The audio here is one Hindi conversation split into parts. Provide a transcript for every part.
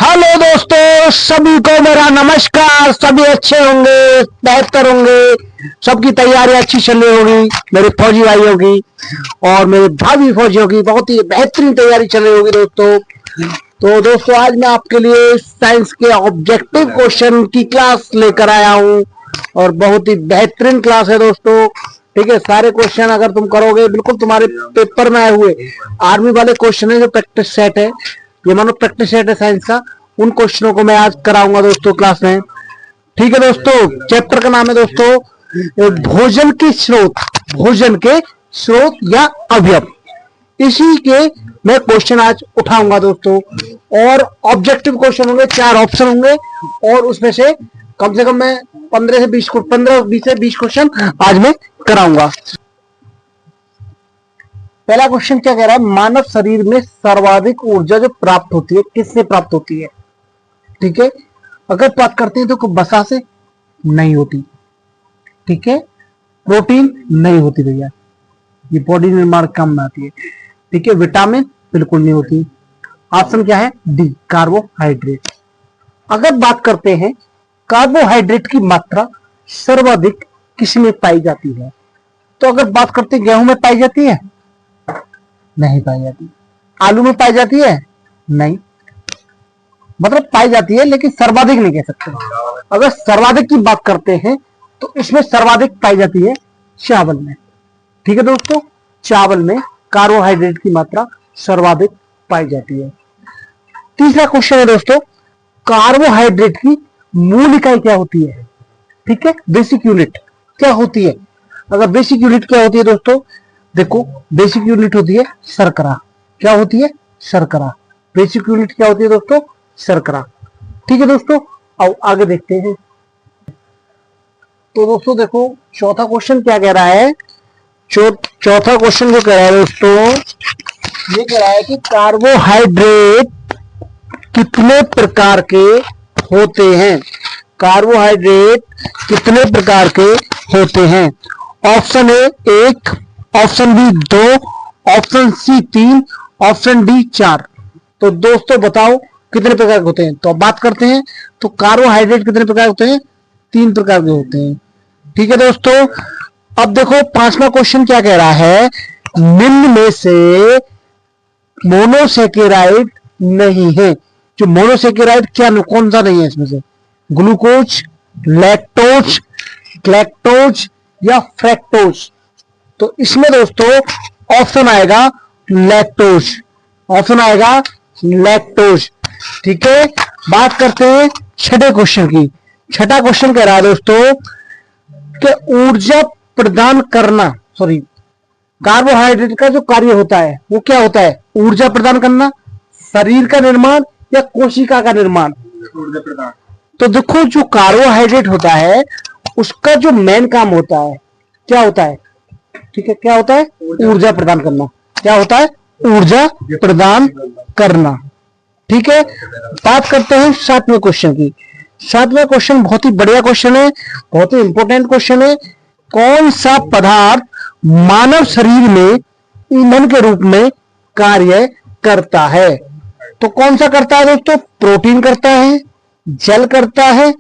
हेलो दोस्तों, सभी को मेरा नमस्कार। सभी अच्छे होंगे, बेहतर होंगे, सबकी तैयारी अच्छी चल रही होगी। मेरे फौजी भाइयों की और मेरे भाभी फौजियों की बहुत ही बेहतरीन तैयारी चल रही होगी दोस्तों। तो दोस्तों, आज मैं आपके लिए साइंस के ऑब्जेक्टिव क्वेश्चन की क्लास लेकर आया हूँ और बहुत ही बेहतरीन क्लास है दोस्तों। ठीक है, सारे क्वेश्चन अगर तुम करोगे बिल्कुल तुम्हारे पेपर में आए हुए आर्मी वाले क्वेश्चन है, जो प्रैक्टिस सेट है, ये मानो प्रैक्टिस सेट है साइंस का, उन क्वेश्चनों को मैं आज कराऊंगा दोस्तों क्लास में। ठीक है दोस्तों, चैप्टर का नाम है दोस्तों भोजन के स्रोत, भोजन के स्रोत या अवयव। इसी के मैं क्वेश्चन आज उठाऊंगा दोस्तों। और ऑब्जेक्टिव क्वेश्चन होंगे, 4 ऑप्शन होंगे और उसमें से कम मैं 15 से 20 क्वेश्चन आज मैं कराऊंगा। पहला क्वेश्चन क्या कह रहा है, मानव शरीर में सर्वाधिक ऊर्जा जो प्राप्त होती है किससे प्राप्त होती है। ठीक है, अगर बात करते हैं तो वसा से नहीं होती। ठीक है, प्रोटीन नहीं होती भैया, ये बॉडी निर्माण काम में आती है। ठीक है, विटामिन बिल्कुल नहीं होती। ऑप्शन क्या है, डी, कार्बोहाइड्रेट। अगर बात करते हैं कार्बोहाइड्रेट की मात्रा सर्वाधिक किसमें पाई जाती है, तो अगर बात करते हैं गेहूं में पाई जाती है, नहीं पाई जाती। आलू में पाई जाती है, नहीं, मतलब पाई जाती है लेकिन सर्वाधिक नहीं कह सकते। अगर सर्वाधिक की बात करते हैं तो इसमें सर्वाधिक पाई जाती है चावल में। ठीक है दोस्तों, चावल में कार्बोहाइड्रेट की मात्रा सर्वाधिक पाई जाती है। तीसरा क्वेश्चन है दोस्तों, कार्बोहाइड्रेट की मूल इकाई क्या होती है। ठीक है, बेसिक यूनिट क्या होती है। अगर बेसिक यूनिट क्या होती है दोस्तों, देखो बेसिक यूनिट होती है शर्करा। क्या होती है, शर्करा। बेसिक यूनिट क्या होती है दोस्तों, शर्करा। ठीक है दोस्तों, अब आगे देखते हैं। तो दोस्तों देखो, चौथा क्वेश्चन क्या कह रहा है। चौथा क्वेश्चन जो कह रहा है दोस्तों, ये कह रहा है कि कार्बोहाइड्रेट कितने प्रकार के होते हैं। कार्बोहाइड्रेट कितने प्रकार के होते हैं। Option A 1, option B 2, option C 3, option D 4। तो दोस्तों बताओ कितने प्रकार के होते हैं। तो अब बात करते हैं, तो कार्बोहाइड्रेट कितने प्रकार के होते हैं, 3 प्रकार के होते हैं। ठीक है दोस्तों, अब देखो पांचवा क्वेश्चन क्या कह रहा है, निम्न में से मोनोसेकेराइड नहीं है। जो मोनोसेकेराइड क्या, कौन सा नहीं है इसमें से, ग्लूकोज, लैक्टोज, ग्लैक्टोज या फ्रैक्टोज। तो इसमें दोस्तों ऑप्शन आएगा लैक्टोज, ऑप्शन आएगा लैक्टोज। ठीक है, बात करते हैं छठे क्वेश्चन की। छठा क्वेश्चन कह रहा है दोस्तों कि ऊर्जा प्रदान करना, सॉरी, कार्बोहाइड्रेट का जो कार्य होता है वो क्या होता है, ऊर्जा प्रदान करना, शरीर का निर्माण या कोशिका का निर्माण। ऊर्जा प्रदान। तो देखो जो कार्बोहाइड्रेट होता है उसका जो मेन काम होता है क्या होता है, ठीक है, क्या होता है, ऊर्जा प्रदान करना। क्या होता है, ऊर्जा प्रदान करना। ठीक है, बात करते हैं 7वें क्वेश्चन की। 7वां क्वेश्चन बहुत ही बढ़िया क्वेश्चन है, बहुत ही इंपॉर्टेंट क्वेश्चन है। कौन सा पदार्थ मानव शरीर में ईंधन के रूप में कार्य करता है। तो कौन सा करता है दोस्तों, प्रोटीन करता है, जल करता है,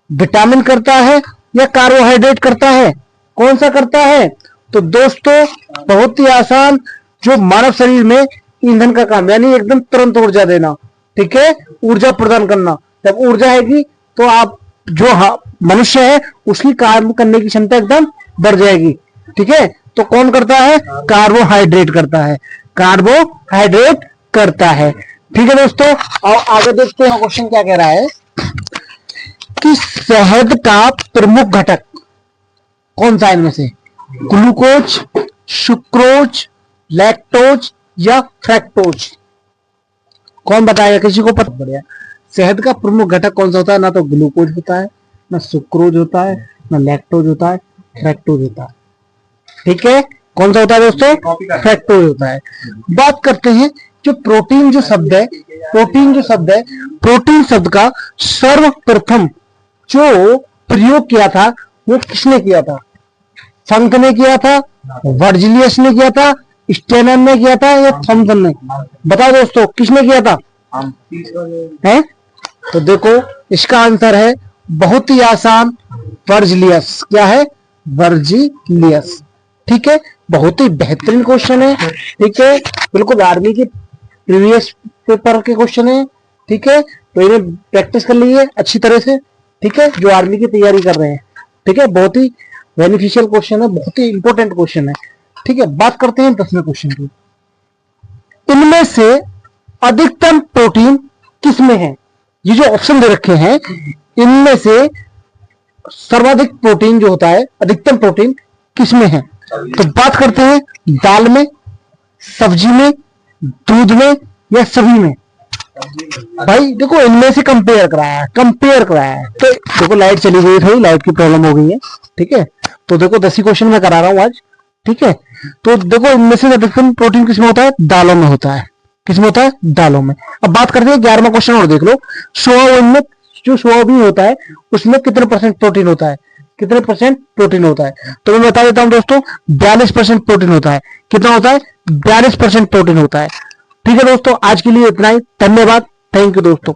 विटामिन करता है या कार्बोहाइड्रेट करता है, कौन सा करता है। तो दोस्तों बहुत ही आसान, जो मानव शरीर में ईंधन का काम, यानी एकदम तुरंत ऊर्जा देना। ठीक है, ऊर्जा प्रदान करना। जब ऊर्जा आएगी तो आप जो मनुष्य है उसकी काम करने की क्षमता एकदम बढ़ जाएगी। ठीक है, तो कौन करता है, कार्बोहाइड्रेट करता है, कार्बोहाइड्रेट करता है। ठीक है दोस्तों, और आगे देखते हैं क्वेश्चन क्या कह रहा है कि शहद का प्रमुख घटक कौन सा इनमें से, ग्लूकोज, सुक्रोज, लैक्टोज या फ्रैक्टोज। कौन बताएगा, किसी को पता। बढ़िया, शहद का प्रमुख घटक कौन सा होता है, ना तो ग्लूकोज होता है, ना सुक्रोज होता है, ना लैक्टोज होता है, फ्रैक्टोज होता है। ठीक है, कौन सा होता है दोस्तों, फ्रैक्टोज होता है। बात करते हैं जो प्रोटीन जो शब्द है, प्रोटीन शब्द का सर्वप्रथम जो प्रयोग किया था वो किसने किया था, फंक ने किया था, वर्जिलियस ने किया था, स्टेनर ने किया था या थॉमसन ने। बताओ दोस्तों किसने किया था, है तो देखो इसका आंसर है बहुत ही आसान, वर्जिलियस। क्या है? वर्जिलियस। ठीक है, बहुत ही बेहतरीन क्वेश्चन है। ठीक है, बिल्कुल आर्मी के प्रीवियस पेपर के क्वेश्चन है। ठीक है, तो इन्हें प्रैक्टिस कर लीजिए अच्छी तरह से। ठीक है, जो आर्मी की तैयारी कर रहे हैं। ठीक है, बहुत ही बेनिफिशियल क्वेश्चन है, बहुत ही इंपॉर्टेंट क्वेश्चन है। ठीक है, बात करते हैं 10वें क्वेश्चन की। इनमें से अधिकतम प्रोटीन किसमें है? ये जो ऑप्शन दे रखे हैं, इनमें से सर्वाधिक प्रोटीन जो होता है, अधिकतम प्रोटीन किसमें है? तो बात करते हैं दाल में, सब्जी में, दूध में या सभी में। भाई देखो इनमें से कंपेयर कराया है। तो देखो लाइट चली गई, थोड़ी लाइट की प्रॉब्लम हो गई है। ठीक है, तो देखो 10 क्वेश्चन मैं करा रहा हूं आज। ठीक है, तो देखो इनमें से अधिकतम प्रोटीन किसमें होता है? दालों में होता है। किसमें होता है? दालों में। अब बात करते हैं 11वां क्वेश्चन और देख लो। सोयाबीन में जो सोयाबीन होता है उसमें कितने % प्रोटीन होता है? कितने % प्रोटीन होता है? तो मैं बता देता हूं दोस्तों, 42% प्रोटीन होता है। कितना होता है? 42% प्रोटीन होता है। ठीक है दोस्तों, आज के लिए इतना ही। धन्यवाद, थैंक यू दोस्तों।